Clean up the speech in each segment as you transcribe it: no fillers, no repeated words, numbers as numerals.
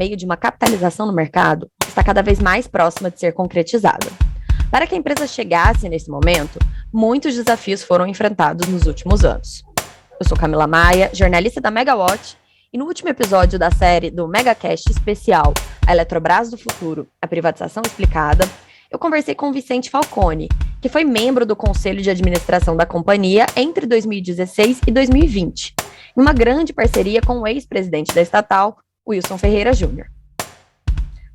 meio de uma capitalização no mercado, está cada vez mais próxima de ser concretizada. Para que a empresa chegasse nesse momento, muitos desafios foram enfrentados nos últimos anos. Eu sou Camila Maia, jornalista da Megawatt, e no último episódio da série do Megacast especial A Eletrobras do Futuro, a privatização explicada, eu conversei com Vicente Falcone, que foi membro do Conselho de Administração da companhia entre 2016 e 2020, em uma grande parceria com o ex-presidente da estatal, Wilson Ferreira Júnior.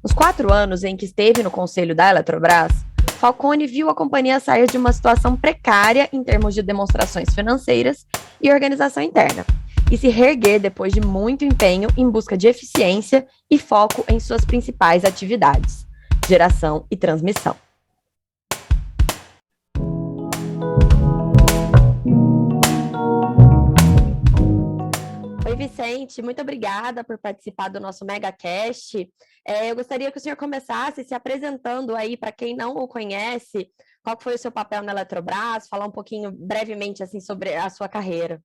Nos 4 anos em que esteve no Conselho da Eletrobras, Falcone viu a companhia sair de uma situação precária em termos de demonstrações financeiras e organização interna, e se reerguer depois de muito empenho em busca de eficiência e foco em suas principais atividades, geração e transmissão. Oi, Vicente, muito obrigada por participar do nosso MegaCast. Eu gostaria que o senhor começasse se apresentando aí, para quem não o conhece, qual foi o seu papel na Eletrobras, falar um pouquinho brevemente assim, sobre a sua carreira.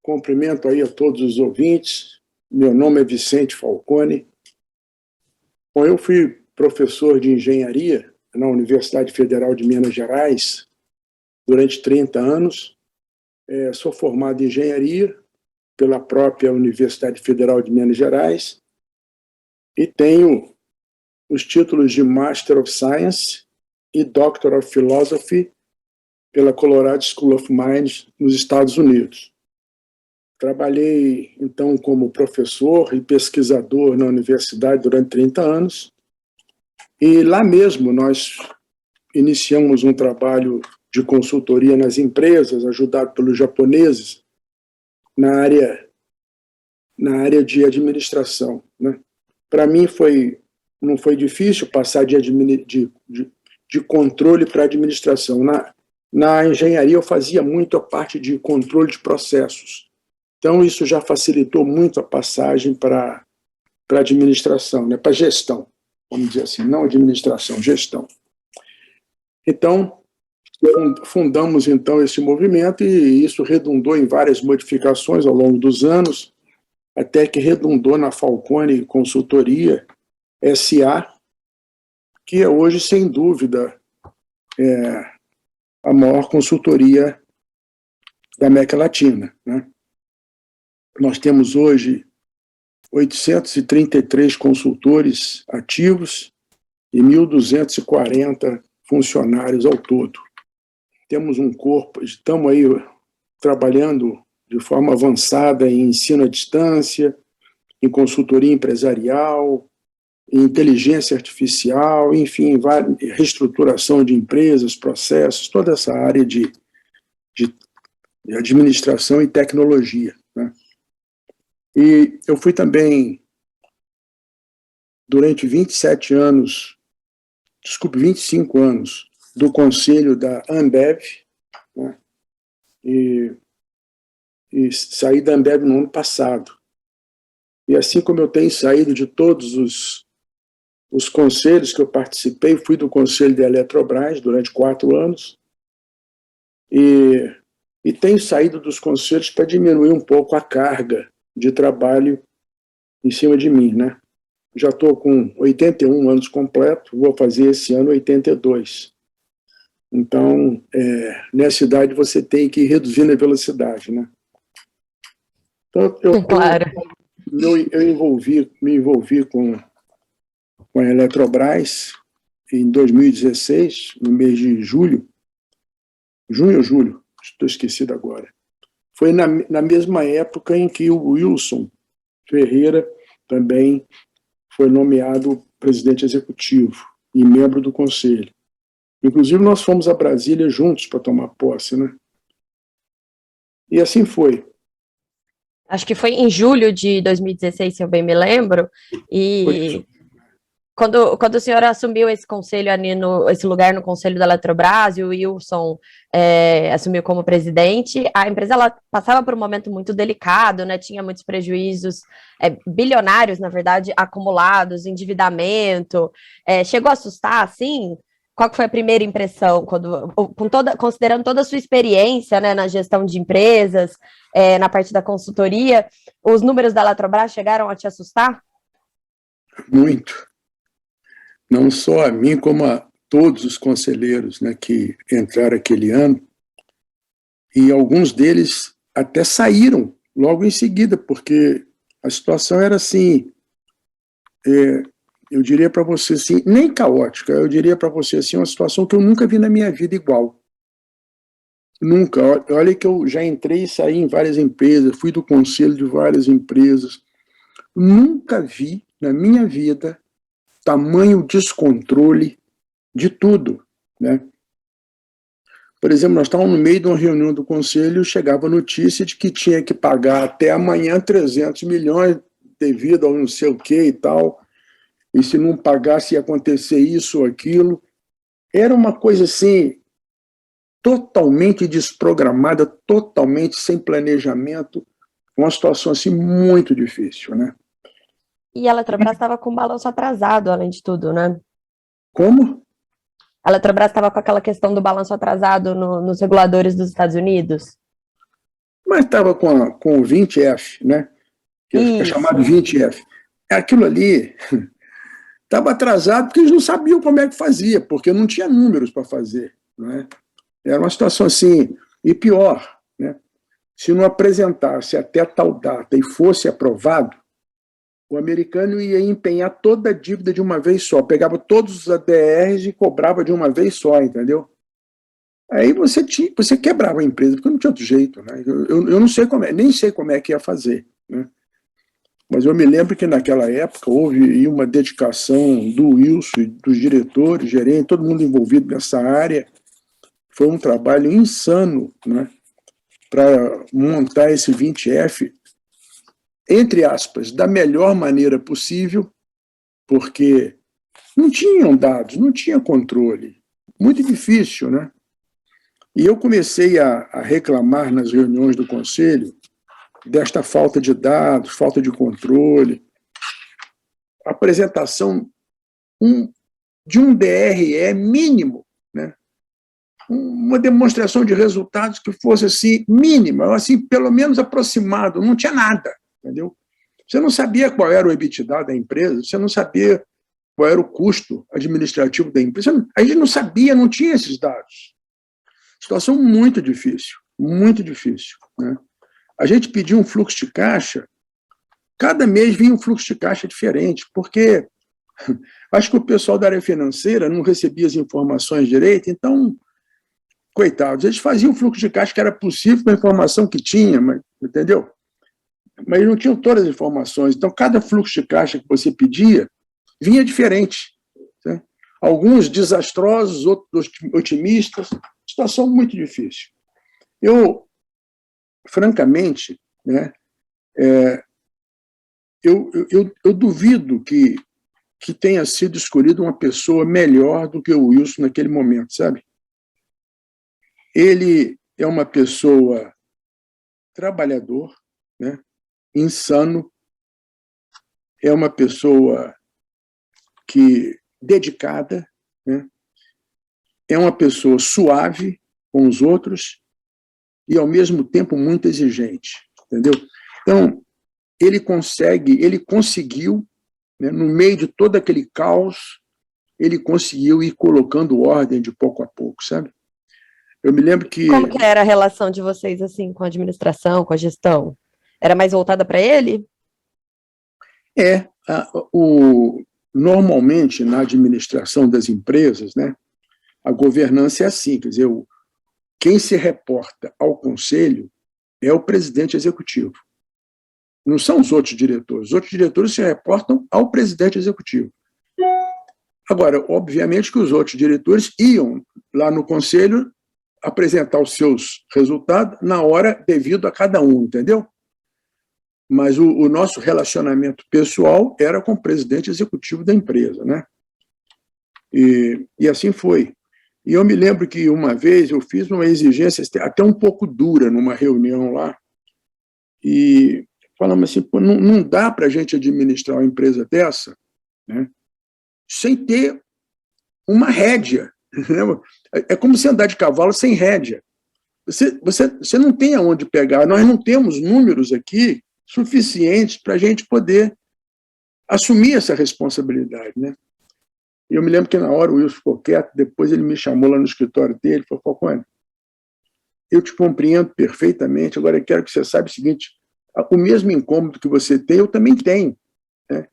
Cumprimento aí a todos os ouvintes. Meu nome é Vicente Falcone. Bom, eu fui professor de engenharia na Universidade Federal de Minas Gerais durante 30 anos. Sou formado em engenharia pela própria Universidade Federal de Minas Gerais e tenho os títulos de Master of Science e Doctor of Philosophy pela Colorado School of Mines nos Estados Unidos. Trabalhei, então, como professor e pesquisador na universidade durante 30 anos e lá mesmo nós iniciamos um trabalho de consultoria nas empresas, ajudado pelos japoneses, na área de administração, né? Para mim não foi difícil passar de controle para administração. Na engenharia eu fazia muito a parte de controle de processos. Então isso já facilitou muito a passagem para administração, né? Para gestão, vamos dizer assim, não administração, gestão. Então, fundamos, então, esse movimento e isso redundou em várias modificações ao longo dos anos, até que redundou na Falcone Consultoria S.A., que é hoje, sem dúvida, a maior consultoria da América Latina, né? Nós temos hoje 833 consultores ativos e 1.240 funcionários ao todo. Temos um corpo, estamos aí trabalhando de forma avançada em ensino à distância, em consultoria empresarial, em inteligência artificial, enfim, reestruturação de empresas, processos, toda essa área de administração e tecnologia, né? E eu fui também, durante 25 anos, do conselho da Ambev, né? E saí da Ambev no ano passado. E assim como eu tenho saído de todos os conselhos que eu participei, fui do conselho da Eletrobras durante 4 anos, e tenho saído dos conselhos para diminuir um pouco a carga de trabalho em cima de mim, né? Já estou com 81 anos completo, vou fazer esse ano 82. Então, nessa idade você tem que ir reduzindo a velocidade, né? Então, Claro. me envolvi com a Eletrobras em 2016, no mês de junho ou julho, estou esquecido agora. Foi na mesma época em que o Wilson Ferreira também foi nomeado presidente executivo e membro do conselho. Inclusive, nós fomos a Brasília juntos para tomar posse, né? E assim foi. Acho que foi em julho de 2016, se eu bem me lembro, e quando o senhor assumiu esse conselho ali, esse lugar no conselho da Eletrobras, e o Wilson assumiu como presidente, a empresa ela passava por um momento muito delicado, né? Tinha muitos prejuízos bilionários, na verdade, acumulados, endividamento. Chegou a assustar, assim? Qual que foi a primeira impressão, considerando toda a sua experiência, né, na gestão de empresas, na parte da consultoria, os números da Eletrobras chegaram a te assustar? muito. Não só a mim, como a todos os conselheiros, né, que entraram aquele ano, e alguns deles até saíram logo em seguida, porque a situação era assim, eu diria para você assim, nem caótica, eu diria para você assim, uma situação que eu nunca vi na minha vida igual. Nunca. Olha que eu já entrei e saí em várias empresas, fui do conselho de várias empresas. Nunca vi na minha vida tamanho descontrole de tudo, né? Por exemplo, nós estávamos no meio de uma reunião do conselho e chegava a notícia de que tinha que pagar até amanhã 300 milhões devido ao não sei o que e tal, e se não pagasse ia acontecer isso ou aquilo. Era uma coisa assim, totalmente desprogramada, totalmente sem planejamento, uma situação assim muito difícil, né? E a Eletrobras estava com o balanço atrasado, além de tudo, né? Como? A Eletrobras estava com aquela questão do balanço atrasado nos reguladores dos Estados Unidos. Mas estava com o 20F, né? Que é chamado 20F. Aquilo ali estava atrasado porque eles não sabiam como é que fazia, porque não tinha números para fazer, né? Era uma situação assim, e pior, né? Se não apresentasse até tal data e fosse aprovado, o americano ia empenhar toda a dívida de uma vez só, pegava todos os ADRs e cobrava de uma vez só, entendeu? Aí você quebrava a empresa, porque não tinha outro jeito, né? Eu não sei como é, nem sei como é que ia fazer, né? Mas eu me lembro que naquela época houve uma dedicação do Wilson, dos diretores, gerentes, todo mundo envolvido nessa área. Foi um trabalho insano, né, para montar esse 20F, entre aspas, da melhor maneira possível, porque não tinham dados, não tinha controle. Muito difícil, né? E eu comecei a reclamar nas reuniões do conselho desta falta de dados, falta de controle, apresentação de um DRE mínimo, né? Uma demonstração de resultados que fosse assim, mínima, assim, pelo menos aproximado, não tinha nada, entendeu? Você não sabia qual era o EBITDA da empresa, você não sabia qual era o custo administrativo da empresa, a gente não sabia, não tinha esses dados. Situação muito difícil, né? A gente pediu um fluxo de caixa, cada mês vinha um fluxo de caixa diferente, porque acho que o pessoal da área financeira não recebia as informações direito, então, coitados, eles faziam um fluxo de caixa que era possível com a informação que tinha, mas, entendeu? Mas não tinham todas as informações, então cada fluxo de caixa que você pedia vinha diferente, né? Alguns desastrosos, outros otimistas, situação muito difícil. Eu, francamente, né, eu duvido que tenha sido escolhido uma pessoa melhor do que o Wilson naquele momento, sabe? Ele é uma pessoa trabalhador, né, insano, é uma pessoa dedicada, né, é uma pessoa suave com os outros e, ao mesmo tempo, muito exigente, entendeu? Então, ele conseguiu, né, no meio de todo aquele caos, ele conseguiu ir colocando ordem de pouco a pouco, sabe? Eu me lembro que... Como que era a relação de vocês, assim, com a administração, com a gestão? Era mais voltada para ele? Normalmente, na administração das empresas, né, a governança é assim, quer dizer, quem se reporta ao conselho é o presidente executivo. Não são os outros diretores se reportam ao presidente executivo. Agora, obviamente que os outros diretores iam lá no conselho apresentar os seus resultados na hora devido a cada um, entendeu? Mas o nosso relacionamento pessoal era com o presidente executivo da empresa, né? E assim foi. E eu me lembro que uma vez eu fiz uma exigência até um pouco dura numa reunião lá, e falamos assim, pô, não dá para a gente administrar uma empresa dessa, né, sem ter uma rédea. É como se andar de cavalo sem rédea. Você não tem aonde pegar, nós não temos números aqui suficientes para a gente poder assumir essa responsabilidade, né? E eu me lembro que na hora o Wilson ficou quieto, depois ele me chamou lá no escritório dele e falou: Falcone, eu te compreendo perfeitamente, agora eu quero que você saiba o seguinte, o mesmo incômodo que você tem, eu também tenho, né?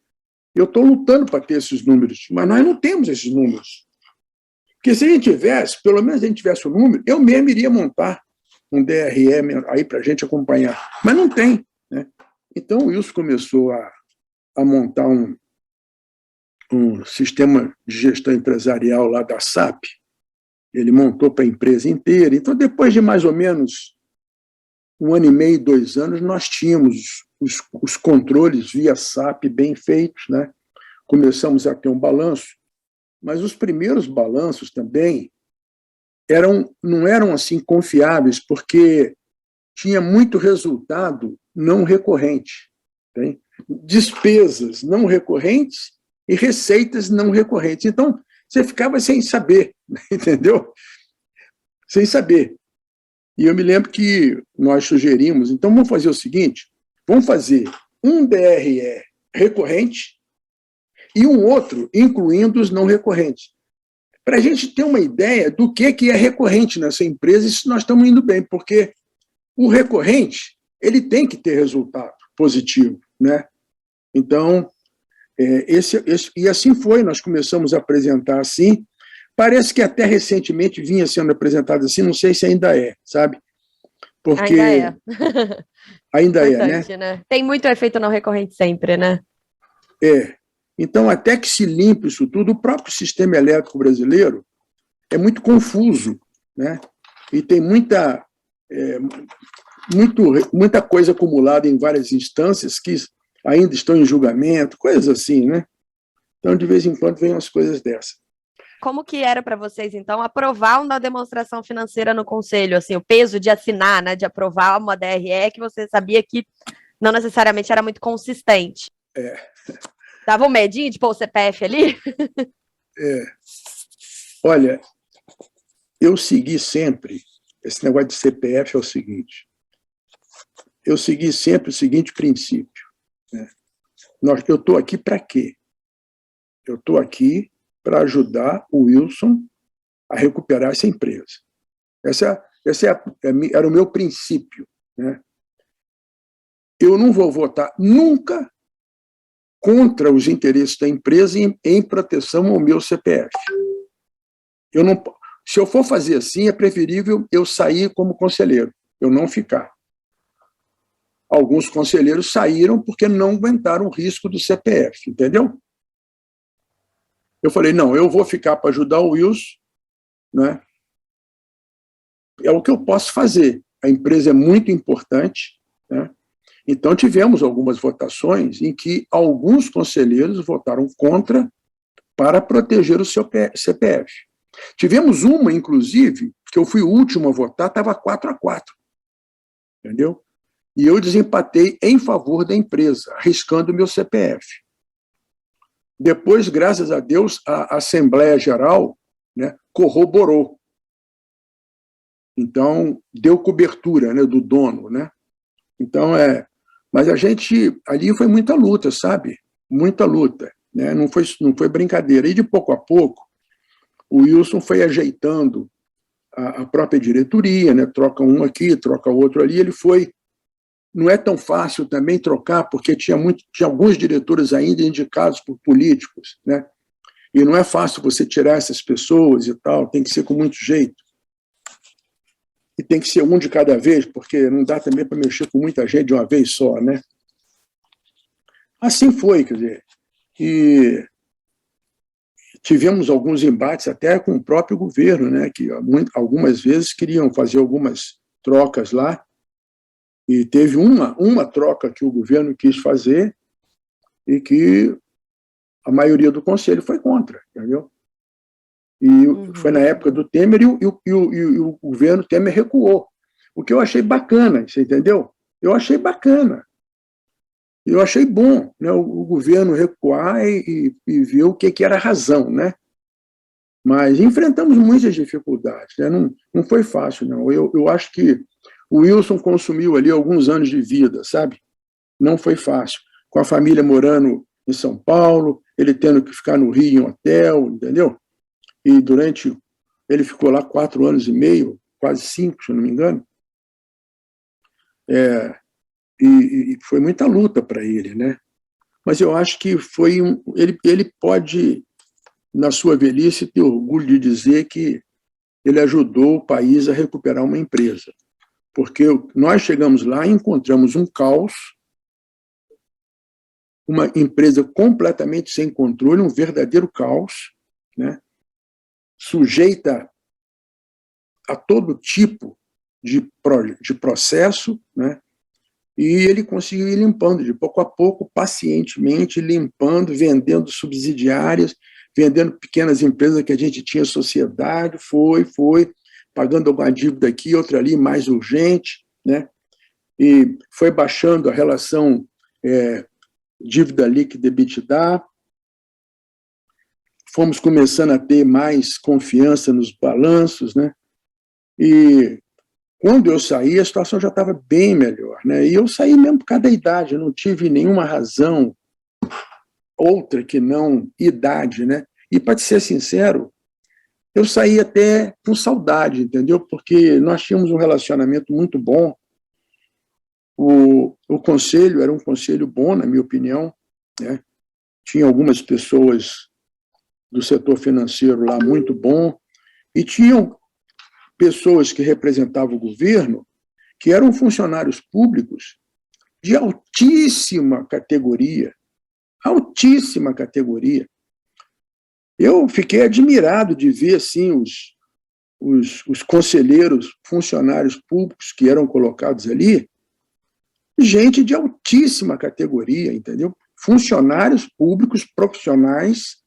Eu estou lutando para ter esses números, mas nós não temos esses números. Porque se a gente tivesse, pelo menos a gente tivesse o número, eu mesmo iria montar um DRE aí para a gente acompanhar, mas não tem, né? Então o Wilson começou a montar um sistema de gestão empresarial lá da SAP, ele montou para a empresa inteira. Então, depois de mais ou menos 1 ano e meio, 2 anos, nós tínhamos os controles via SAP bem feitos, né? Começamos a ter um balanço, mas os primeiros balanços também não eram assim confiáveis, porque tinha muito resultado não recorrente, tem? Despesas não recorrentes e receitas não recorrentes. Então, você ficava sem saber, entendeu? Sem saber. E eu me lembro que nós sugerimos, então vamos fazer o seguinte, vamos fazer um DRE recorrente e um outro incluindo os não recorrentes, para a gente ter uma ideia do que é recorrente nessa empresa e se nós estamos indo bem, porque o recorrente ele tem que ter resultado positivo, né? Então, e assim foi, nós começamos a apresentar assim, parece que até recentemente vinha sendo apresentado assim, não sei se ainda é, sabe? Porque ainda é, né? Tem muito efeito não recorrente sempre, né? Então, até que se limpe isso tudo, o próprio sistema elétrico brasileiro é muito confuso, né? E tem muita coisa acumulada em várias instâncias que ainda estão em julgamento, coisas assim, né? Então, de vez em quando, vem umas coisas dessas. Como que era para vocês, então, aprovar uma demonstração financeira no conselho, assim, o peso de assinar, né, de aprovar uma DRE que você sabia que não necessariamente era muito consistente? Dava um medinho de pôr o CPF ali? Olha, eu segui sempre, esse negócio de CPF é o seguinte, eu segui sempre o seguinte princípio, né? Eu estou aqui para quê? Eu estou aqui para ajudar o Wilson a recuperar essa empresa. Esse era o meu princípio, né? Eu não vou votar nunca contra os interesses da empresa em proteção ao meu CPF. Se eu for fazer assim, é preferível eu sair como conselheiro, eu não ficar. Alguns conselheiros saíram porque não aguentaram o risco do CPF, entendeu? Eu falei, não, eu vou ficar para ajudar o Wilson, né? É o que eu posso fazer. A empresa é muito importante, né? Então, tivemos algumas votações em que alguns conselheiros votaram contra para proteger o seu CPF. Tivemos uma, inclusive, que eu fui o último a votar, estava 4-4, entendeu? E eu desempatei em favor da empresa, arriscando o meu CPF. Depois, graças a Deus, a Assembleia Geral, né, corroborou. Então, deu cobertura, né, do dono, né? Então, mas a gente, ali foi muita luta, sabe? Muita luta, né? Não foi brincadeira. E de pouco a pouco, o Wilson foi ajeitando a própria diretoria, né? Troca um aqui, troca outro ali, ele foi. Não é tão fácil também trocar, porque tinha alguns diretores ainda indicados por políticos, né? E não é fácil você tirar essas pessoas e tal, tem que ser com muito jeito. E tem que ser um de cada vez, porque não dá também para mexer com muita gente de uma vez só, né? Assim foi, quer dizer. E tivemos alguns embates até com o próprio governo, né? Que algumas vezes queriam fazer algumas trocas lá, e teve uma troca que o governo quis fazer e que a maioria do conselho foi contra, entendeu? E foi na época do Temer e o governo Temer recuou. O que eu achei bacana, você entendeu? Eu achei bacana. Eu achei bom, né, o governo recuar e ver o que era a razão, né? Mas enfrentamos muitas dificuldades, né? Não foi fácil, não. Eu acho que o Wilson consumiu ali alguns anos de vida, sabe? Não foi fácil. Com a família morando em São Paulo, ele tendo que ficar no Rio em hotel, entendeu? E ele ficou lá 4 anos e meio, quase 5, se eu não me engano. E foi muita luta para ele, né? Mas eu acho que ele pode, na sua velhice, ter orgulho de dizer que ele ajudou o país a recuperar uma empresa. Porque nós chegamos lá e encontramos um caos, uma empresa completamente sem controle, um verdadeiro caos, né? Sujeita a todo tipo de processo, né? E ele conseguiu ir limpando, de pouco a pouco, pacientemente, limpando, vendendo subsidiárias, vendendo pequenas empresas que a gente tinha sociedade, foi, pagando alguma dívida aqui, outra ali, mais urgente, né? E foi baixando a relação dívida líquida EBITDA, fomos começando a ter mais confiança nos balanços, né? E quando eu saí, a situação já estava bem melhor, né? E eu saí mesmo por causa da idade, eu não tive nenhuma razão outra que não idade, né? E, para ser sincero, eu saí até com saudade, entendeu? Porque nós tínhamos um relacionamento muito bom. O conselho era um conselho bom, na minha opinião, né? Tinha algumas pessoas do setor financeiro lá muito bom, e tinham pessoas que representavam o governo que eram funcionários públicos de altíssima categoria, altíssima categoria. Eu fiquei admirado de ver assim os conselheiros, funcionários públicos que eram colocados ali, gente de altíssima categoria, entendeu? Funcionários públicos profissionais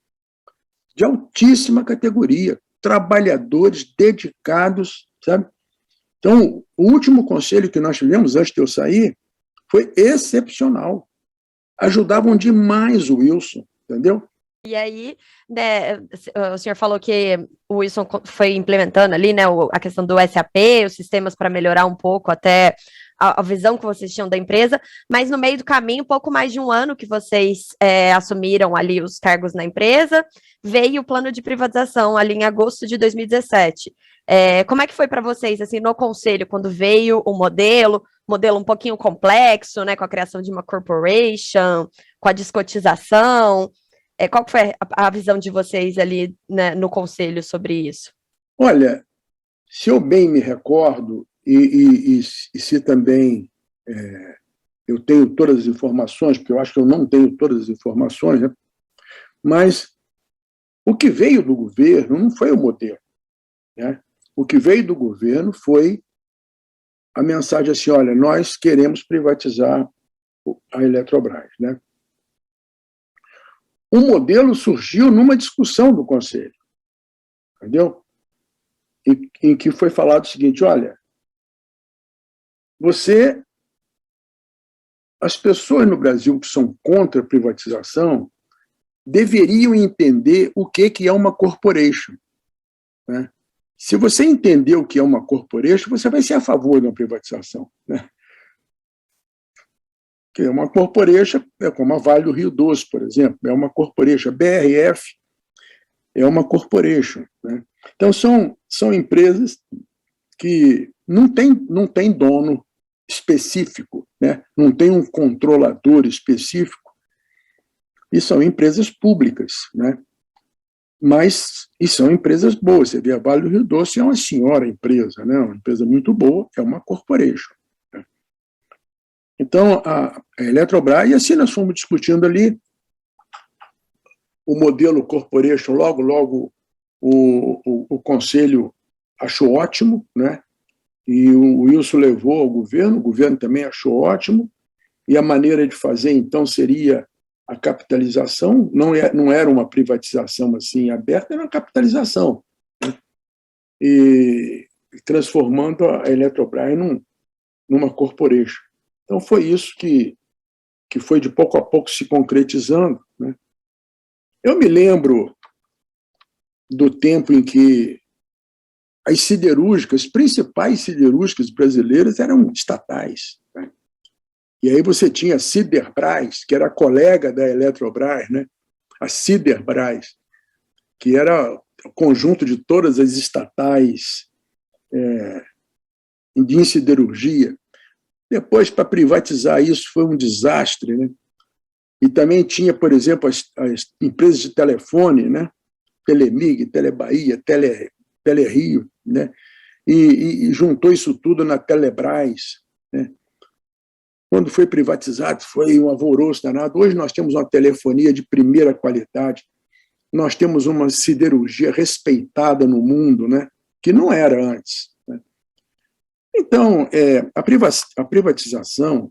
de altíssima categoria, trabalhadores dedicados, sabe? Então, o último conselho que nós tivemos antes de eu sair foi excepcional. Ajudavam demais o Wilson, entendeu? E aí, né, o senhor falou que o Wilson foi implementando ali, né, a questão do SAP, os sistemas para melhorar um pouco até a visão que vocês tinham da empresa, mas no meio do caminho, pouco mais de um ano que vocês assumiram ali os cargos na empresa, veio o plano de privatização ali em agosto de 2017. Como é que foi para vocês, assim, no conselho, quando veio o modelo um pouquinho complexo, né, com a criação de uma corporation, com a descotização? Qual que foi a visão de vocês ali, né, no conselho sobre isso? Olha, se eu bem me recordo, e se também eu tenho todas as informações, porque eu acho que eu não tenho todas as informações, né? Mas o que veio do governo não foi o modelo, né? O que veio do governo foi a mensagem assim, olha, nós queremos privatizar a Eletrobras, né? O modelo surgiu numa discussão do Conselho, entendeu? Em que foi falado o seguinte, olha, as pessoas no Brasil que são contra a privatização deveriam entender o que é uma corporation, né? Se você entender o que é uma corporation, você vai ser a favor da privatização, né? Que é uma corporation, como a Vale do Rio Doce, por exemplo, é uma corporation, a BRF é uma corporation, né? Então, são empresas que não tem dono específico, né? Não tem um controlador específico, e são empresas públicas, né? E são empresas boas. Você vê, a Vale do Rio Doce é uma senhora empresa, né? Uma empresa muito boa, é uma corporation, né? Então, a Eletrobras, e assim nós fomos discutindo ali o modelo corporation, logo o Conselho achou ótimo, né? E o Wilson levou ao governo, o governo também achou ótimo, e a maneira de fazer, então, seria a capitalização, não era uma privatização assim aberta, era uma capitalização, né? E transformando a Eletrobras numa corporation. Então, foi isso que foi de pouco a pouco se concretizando, né? Eu me lembro do tempo em que as siderúrgicas, principais siderúrgicas brasileiras eram estatais, né? E aí você tinha a Siderbras, que era colega da Eletrobras, né? A Siderbras, que era o conjunto de todas as estatais de siderurgia. Depois, para privatizar isso, foi um desastre, né? E também tinha, por exemplo, as empresas de telefone, né? Telemig, Telebahia, Telerio, né? E juntou isso tudo na Telebrás, né? Quando foi privatizado, foi um alvoroço danado. Hoje nós temos uma telefonia de primeira qualidade, nós temos uma siderurgia respeitada no mundo, né? Que não era antes, né? Então, a privatização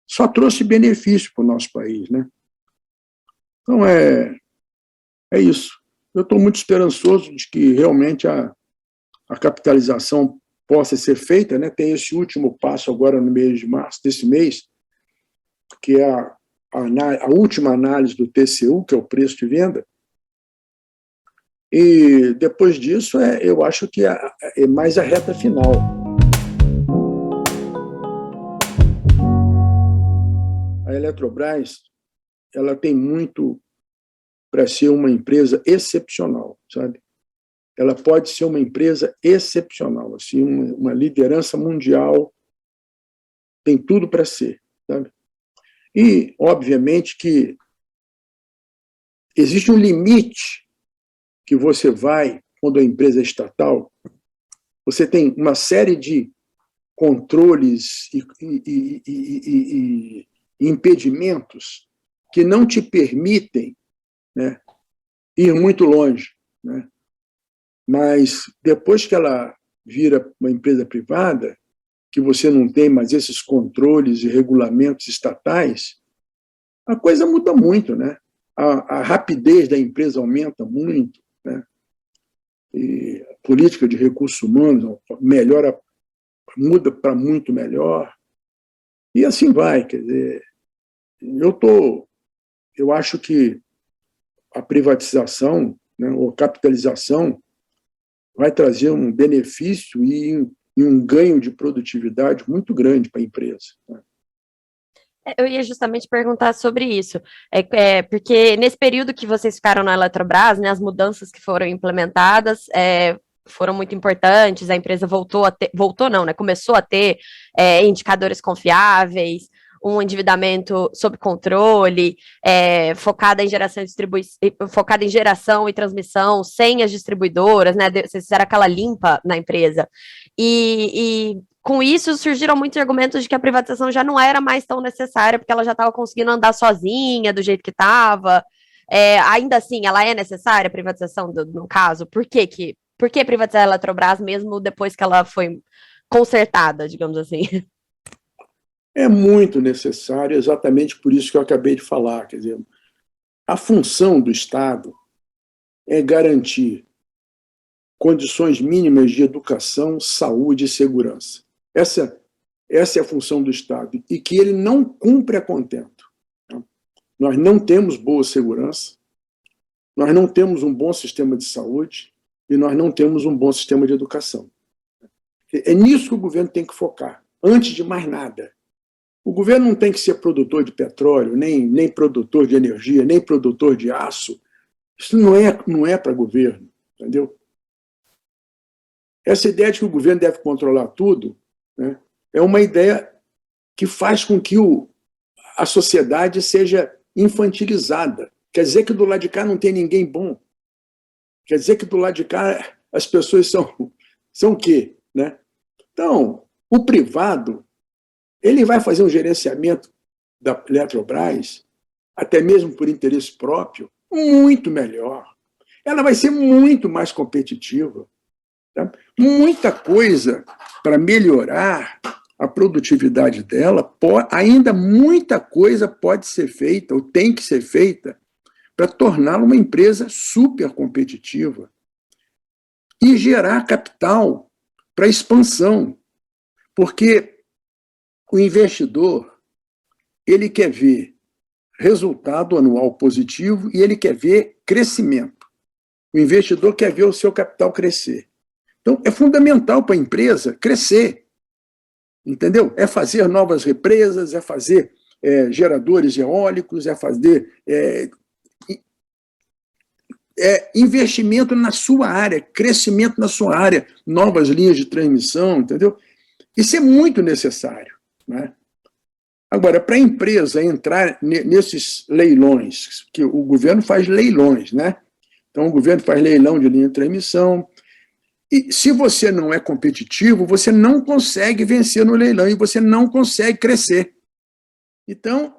só trouxe benefício para o nosso país, né? Então, é isso. Eu estou muito esperançoso de que realmente a capitalização possa ser feita, né? Tem esse último passo agora no mês de março desse mês, que é a última análise do TCU, que é o preço de venda, e depois disso eu acho que é mais a reta final. A Eletrobras, ela tem muito para ser uma empresa excepcional, sabe? Ela pode ser uma empresa excepcional, assim, uma liderança mundial, tem tudo para ser, sabe? E, obviamente, que existe um limite que você vai, quando a empresa é estatal, você tem uma série de controles e impedimentos que não te permitem, né, ir muito longe, né? Mas depois que ela vira uma empresa privada, que você não tem mais esses controles e regulamentos estatais, a coisa muda muito, né? A rapidez da empresa aumenta muito, né? E a política de recursos humanos melhora, muda para muito melhor, e assim vai. Quer dizer, eu acho que a privatização, né, ou capitalização, vai trazer um benefício e um ganho de produtividade muito grande para a empresa, né? Eu ia justamente perguntar sobre isso, porque nesse período que vocês ficaram na Eletrobras, né, as mudanças que foram implementadas foram muito importantes, a empresa voltou não, né, começou a ter indicadores confiáveis, um endividamento sob controle, focada em geração e transmissão sem as distribuidoras, né, vocês fizeram aquela limpa na empresa, e com isso, surgiram muitos argumentos de que a privatização já não era mais tão necessária, porque ela já estava conseguindo andar sozinha, do jeito que estava. Ainda assim, ela é necessária, a privatização, no caso? Por que privatizar a Eletrobras, mesmo depois que ela foi consertada, digamos assim? É muito necessário, exatamente por isso que eu acabei de falar. Quer dizer, a função do Estado é garantir condições mínimas de educação, saúde e segurança. Essa é a função do Estado, e que ele não cumpre a contento. Nós não temos boa segurança, nós não temos um bom sistema de saúde e nós não temos um bom sistema de educação. É nisso que o governo tem que focar, antes de mais nada. O governo não tem que ser produtor de petróleo, nem produtor de energia, nem produtor de aço. Isso não é para governo, entendeu? Essa ideia de que o governo deve controlar tudo, né, é uma ideia que faz com que a sociedade seja infantilizada. Quer dizer que do lado de cá não tem ninguém bom. Quer dizer que do lado de cá as pessoas são o quê, né? Então, o privado, ele vai fazer um gerenciamento da Eletrobras, até mesmo por interesse próprio, muito melhor. Ela vai ser muito mais competitiva. Tá? Muita coisa para melhorar a produtividade dela, ainda muita coisa pode ser feita, ou tem que ser feita, para torná-la uma empresa super competitiva e gerar capital para expansão. Porque o investidor, ele quer ver resultado anual positivo e ele quer ver crescimento. O investidor quer ver o seu capital crescer. Então, é fundamental para a empresa crescer. entendeu? É fazer novas represas, é fazer geradores eólicos, é fazer investimento na sua área, crescimento na sua área, novas linhas de transmissão, entendeu? Isso é muito necessário, né? Agora, para a empresa entrar nesses leilões, que o governo faz leilões, né? Então, o governo faz leilão de linha de transmissão, e se você não é competitivo, você não consegue vencer no leilão e você não consegue crescer. Então,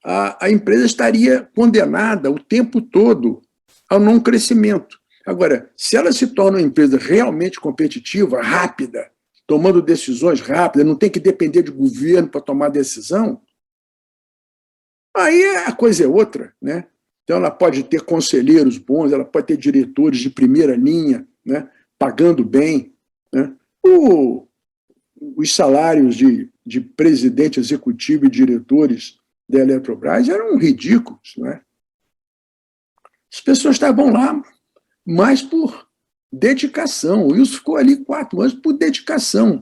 a empresa estaria condenada o tempo todo ao não crescimento. Agora, se ela se torna uma empresa realmente competitiva, rápida, tomando decisões rápidas, não tem que depender de governo para tomar decisão, aí a coisa é outra, né? Então ela pode ter conselheiros bons, ela pode ter diretores de primeira linha, né? Pagando bem, né? Os salários de presidente executivo e diretores da Eletrobras eram ridículos, né? As pessoas estavam lá mais por dedicação. O Wilson ficou ali 4 anos por dedicação.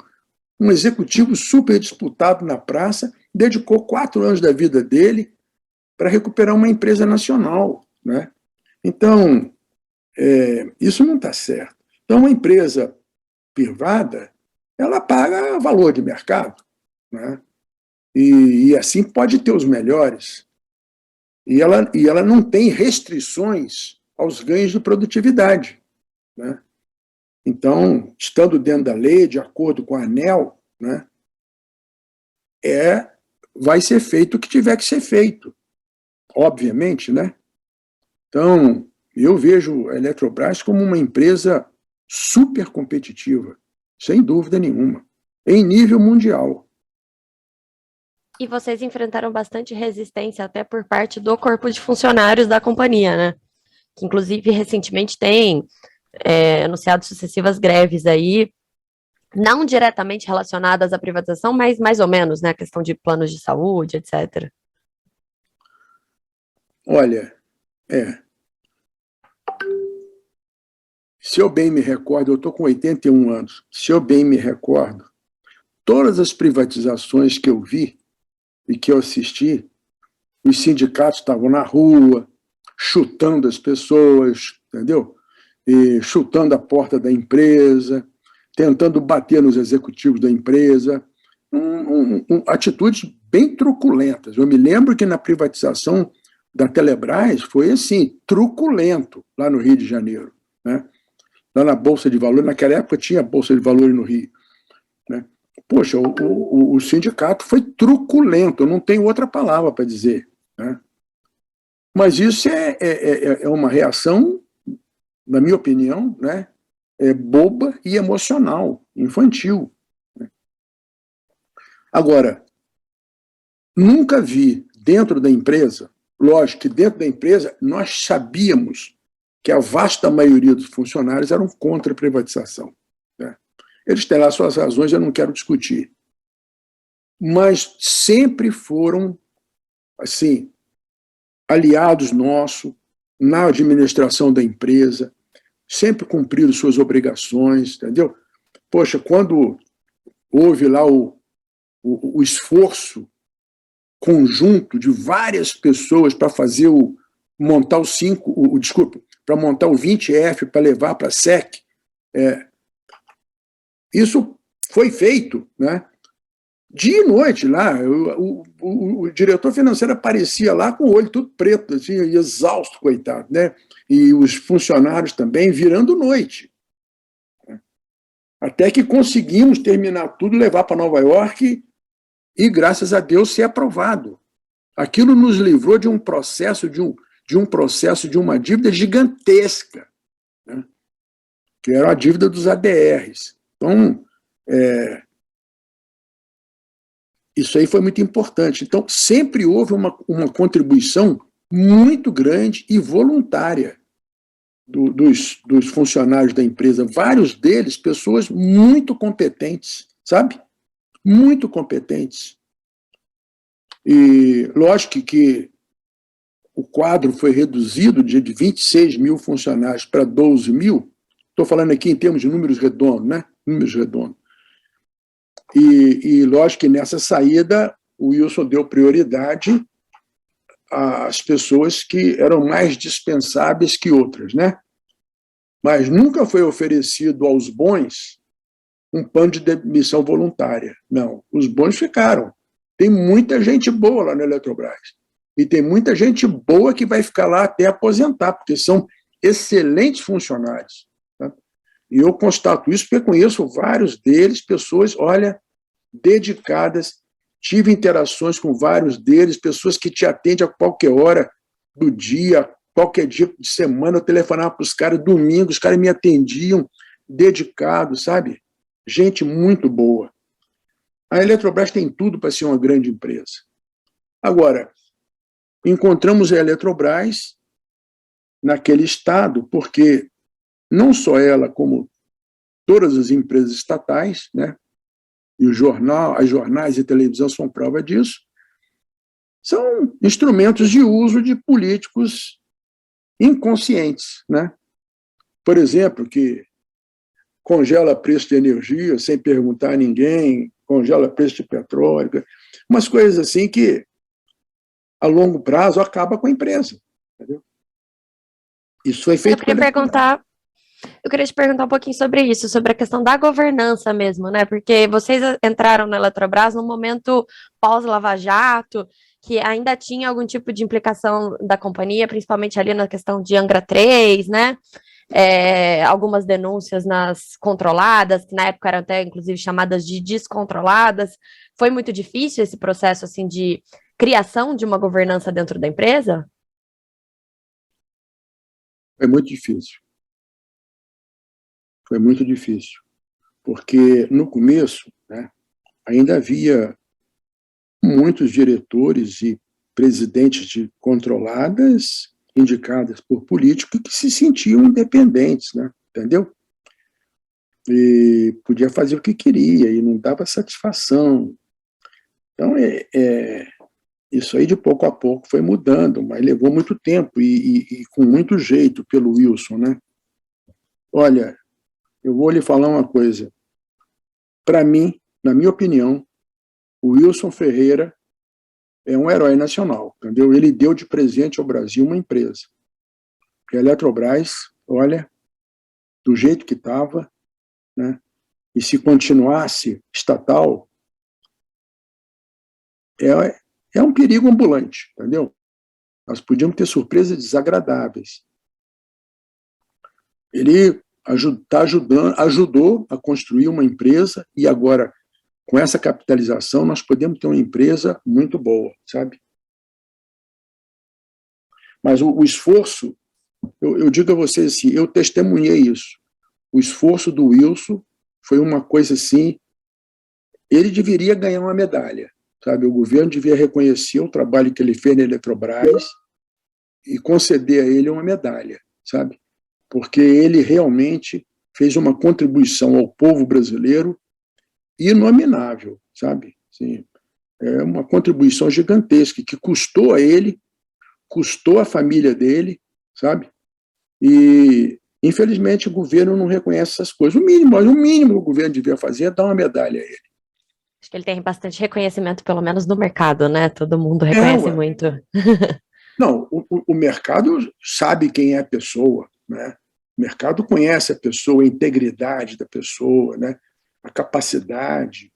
Um executivo super disputado na praça, dedicou 4 anos da vida dele para recuperar uma empresa nacional, né? Então, isso não está certo. Então, uma empresa privada, ela paga valor de mercado, né? E assim pode ter os melhores. E ela não tem restrições aos ganhos de produtividade, né? Então, estando dentro da lei, de acordo com a ANEEL, né, vai ser feito o que tiver que ser feito, obviamente, né? Então, eu vejo a Eletrobras como uma empresa super competitiva, sem dúvida nenhuma, em nível mundial. E vocês enfrentaram bastante resistência até por parte do corpo de funcionários da companhia, né? Que, inclusive, recentemente tem anunciado sucessivas greves aí, não diretamente relacionadas à privatização, mas mais ou menos, né? A questão de planos de saúde, etc. Olha, se eu bem me recordo, eu estou com 81 anos, se eu bem me recordo, todas as privatizações que eu vi e que eu assisti, os sindicatos estavam na rua, chutando as pessoas, entendeu? E chutando a porta da empresa, tentando bater nos executivos da empresa, atitudes bem truculentas. Eu me lembro que na privatização da Telebrás foi assim, truculento, lá no Rio de Janeiro, né? Lá na Bolsa de Valores, naquela época tinha Bolsa de Valores no Rio, né? Poxa, o sindicato foi truculento, eu não tenho outra palavra para dizer, né? Mas isso é uma reação, na minha opinião, né, boba e emocional, infantil. Agora, nunca vi dentro da empresa, lógico que dentro da empresa nós sabíamos que a vasta maioria dos funcionários eram contra a privatização, né? Eles têm lá suas razões, eu não quero discutir. Mas sempre foram, assim, aliados nossos na administração da empresa, sempre cumpriram suas obrigações, entendeu? Poxa, quando houve lá o esforço conjunto de várias pessoas para fazer montar para montar o 20F para levar para a SEC, isso foi feito, né? Dia e noite lá, o diretor financeiro aparecia lá com o olho tudo preto, assim, exausto, coitado, né? E os funcionários também virando noite. Até que conseguimos terminar tudo, levar para Nova York e, graças a Deus, ser aprovado. Aquilo nos livrou de um processo, de uma dívida gigantesca, né? Que era a dívida dos ADRs. Então, isso aí foi muito importante. Então, sempre houve uma contribuição muito grande e voluntária dos funcionários da empresa. Vários deles, pessoas muito competentes, sabe? Muito competentes. E, lógico que o quadro foi reduzido de 26 mil funcionários para 12 mil. Estou falando aqui em termos de números redondos, né? Números redondos. E lógico que nessa saída o Wilson deu prioridade às pessoas que eram mais dispensáveis que outras, né? Mas nunca foi oferecido aos bons um plano de demissão voluntária. Não, os bons ficaram. Tem muita gente boa lá na Eletrobras. E tem muita gente boa que vai ficar lá até aposentar, porque são excelentes funcionários. Tá? E eu constato isso porque conheço vários deles, pessoas, olha, dedicadas. Tive interações com vários deles, pessoas que te atendem a qualquer hora do dia, qualquer dia de semana. Eu telefonava para os caras, domingo, os caras me atendiam, dedicados, sabe? Gente muito boa. A Eletrobras tem tudo para ser uma grande empresa. Agora, encontramos a Eletrobras naquele estado, porque não só ela, como todas as empresas estatais, né, e as jornais e televisão são prova disso, são instrumentos de uso de políticos inconscientes, né? Por exemplo, que congela preço de energia sem perguntar a ninguém, congela preço de petróleo, umas coisas assim que, a longo prazo, acaba com a empresa. Entendeu? Isso foi feito pela Eletrobras. Eu queria te perguntar um pouquinho sobre isso, sobre a questão da governança mesmo, né? Porque vocês entraram na Eletrobras num momento pós-Lava Jato, que ainda tinha algum tipo de implicação da companhia, principalmente ali na questão de Angra 3, né? Algumas denúncias nas controladas, que na época eram até, inclusive, chamadas de descontroladas. Foi muito difícil esse processo, assim, de criação de uma governança dentro da empresa? É muito difícil. Foi muito difícil, porque no começo, né, ainda havia muitos diretores e presidentes de controladas indicadas por políticos que se sentiam independentes, né, entendeu? E podia fazer o que queria e não dava satisfação. Então, isso aí de pouco a pouco foi mudando, mas levou muito tempo e com muito jeito pelo Wilson, né? Olha, eu vou lhe falar uma coisa. Para mim, na minha opinião, o Wilson Ferreira é um herói nacional, entendeu? Ele deu de presente ao Brasil uma empresa. Porque a Eletrobras, olha, do jeito que estava, né? E se continuasse estatal, é um perigo ambulante, entendeu? Nós podíamos ter surpresas desagradáveis. Ele ajudou a construir uma empresa e agora, com essa capitalização, nós podemos ter uma empresa muito boa, sabe? Mas o esforço, eu digo a vocês assim, eu testemunhei isso. O esforço do Wilson foi uma coisa assim, ele deveria ganhar uma medalha, sabe? O governo devia reconhecer o trabalho que ele fez na Eletrobras e conceder a ele uma medalha, sabe? Porque ele realmente fez uma contribuição ao povo brasileiro inominável, sabe? Sim, é uma contribuição gigantesca que custou a ele, custou a família dele, sabe? E, infelizmente, o governo não reconhece essas coisas. O mínimo que o governo devia fazer é dar uma medalha a ele. Acho que ele tem bastante reconhecimento, pelo menos no mercado, né? Todo mundo reconhece muito. Não, o mercado sabe quem é a pessoa, né? O mercado conhece a pessoa, a integridade da pessoa, né? A capacidade,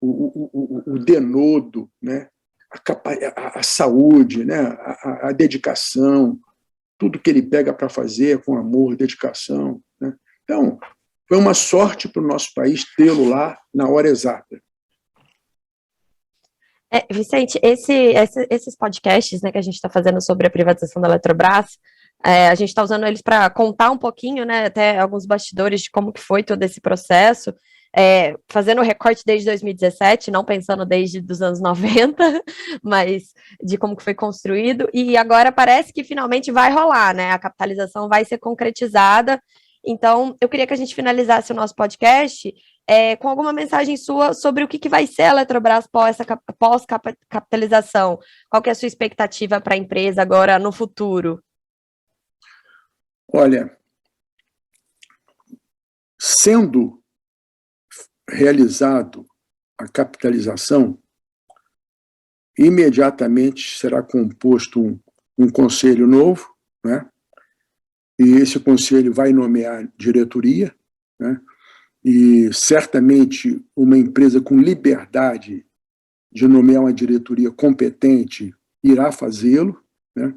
o denodo, né? A saúde, né? A dedicação, tudo que ele pega para fazer com amor, dedicação. Né? Então, foi uma sorte para o nosso país tê-lo lá na hora exata. Vicente, esses podcasts, né, que a gente está fazendo sobre a privatização da Eletrobras, a gente está usando eles para contar um pouquinho, né, até alguns bastidores de como que foi todo esse processo, fazendo o recorte desde 2017, não pensando desde os anos 90, mas de como que foi construído, e agora parece que finalmente vai rolar, né, a capitalização vai ser concretizada. Então, eu queria que a gente finalizasse o nosso podcast com alguma mensagem sua sobre o que vai ser a Eletrobras pós-capitalização. Qual que é a sua expectativa para a empresa agora no futuro? Olha, sendo realizado a capitalização, imediatamente será composto um conselho novo, né? E esse conselho vai nomear diretoria, né? E certamente uma empresa com liberdade de nomear uma diretoria competente irá fazê-lo, né?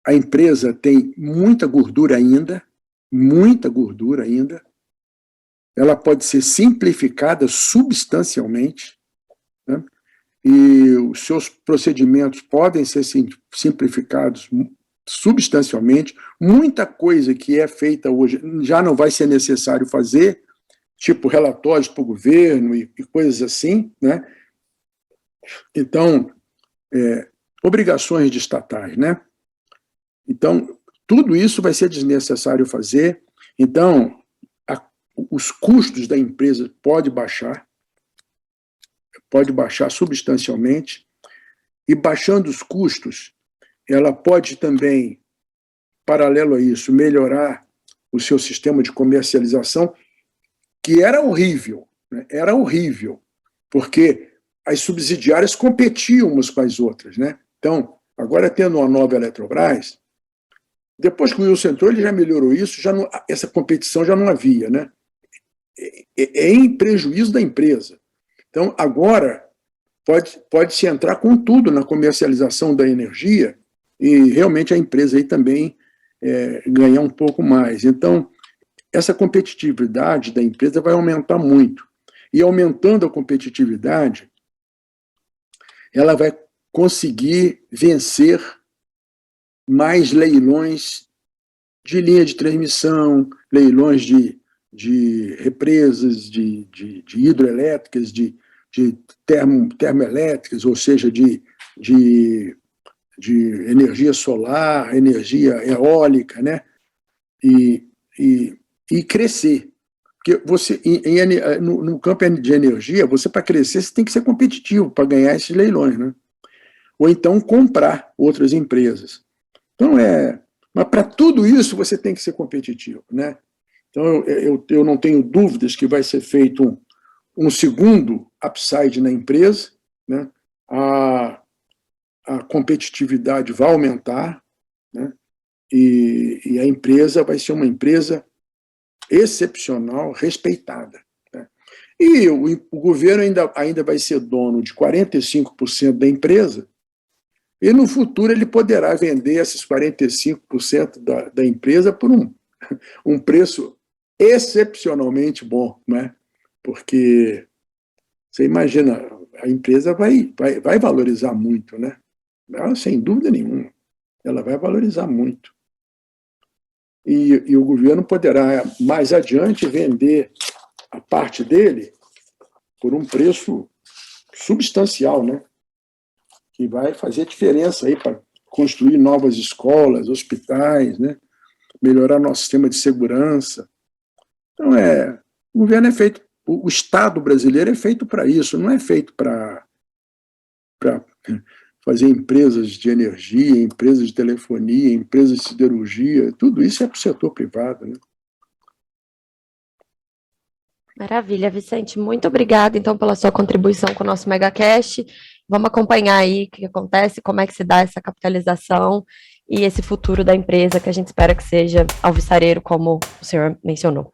A empresa tem muita gordura ainda, ela pode ser simplificada substancialmente, né? E os seus procedimentos podem ser simplificados substancialmente. Muita coisa que é feita hoje já não vai ser necessário fazer, tipo relatórios para o governo e coisas assim, né? Então, obrigações de estatais, né? Então, tudo isso vai ser desnecessário fazer. Então, os custos da empresa podem baixar substancialmente, e baixando os custos, ela pode também, paralelo a isso, melhorar o seu sistema de comercialização, que era horrível, né? Era horrível, porque as subsidiárias competiam umas com as outras, né? Então, agora tendo uma nova Eletrobras, depois que o Wilson entrou, ele já melhorou isso, essa competição já não havia, né? É em prejuízo da empresa. Então, agora, pode-se entrar com tudo na comercialização da energia e realmente a empresa aí também ganhar um pouco mais. Então, essa competitividade da empresa vai aumentar muito. E aumentando a competitividade, ela vai conseguir vencer mais leilões de linha de transmissão, leilões de represas, de hidroelétricas, de termoelétricas, ou seja, de energia solar, energia eólica, né? E crescer. Porque você, no campo de energia, você, para crescer, você tem que ser competitivo para ganhar esses leilões, né? Ou então comprar outras empresas. Então, mas para tudo isso você tem que ser competitivo, né? Então, eu não tenho dúvidas que vai ser feito um segundo upside na empresa, né? A competitividade vai aumentar, né? E a empresa vai ser uma empresa excepcional, respeitada, né? E o governo ainda vai ser dono de 45% da empresa, e no futuro ele poderá vender esses 45% da empresa por um preço excepcionalmente bom, né? Porque você imagina, a empresa vai valorizar muito, né? Ela, sem dúvida nenhuma, ela vai valorizar muito. E o governo poderá, mais adiante, vender a parte dele por um preço substancial, né? Que vai fazer diferença aí para construir novas escolas, hospitais, né? Melhorar nosso sistema de segurança. Então, o governo é feito, o Estado brasileiro é feito para isso, não é feito para fazer empresas de energia, empresas de telefonia, empresas de siderurgia, tudo isso é para o setor privado, né? Maravilha, Vicente. Muito obrigada, então, pela sua contribuição com o nosso MegaCast. Vamos acompanhar aí o que acontece, como é que se dá essa capitalização e esse futuro da empresa, que a gente espera que seja alvissareiro, como o senhor mencionou.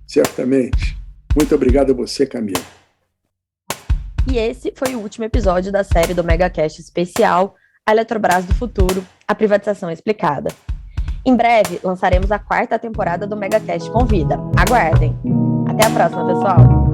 Certamente. Muito obrigado a você, Camila. E esse foi o último episódio da série do MegaCast especial A Eletrobras do Futuro, a privatização explicada. Em breve, lançaremos a 4ª temporada do MegaCast Convida. Aguardem! Até a próxima, pessoal!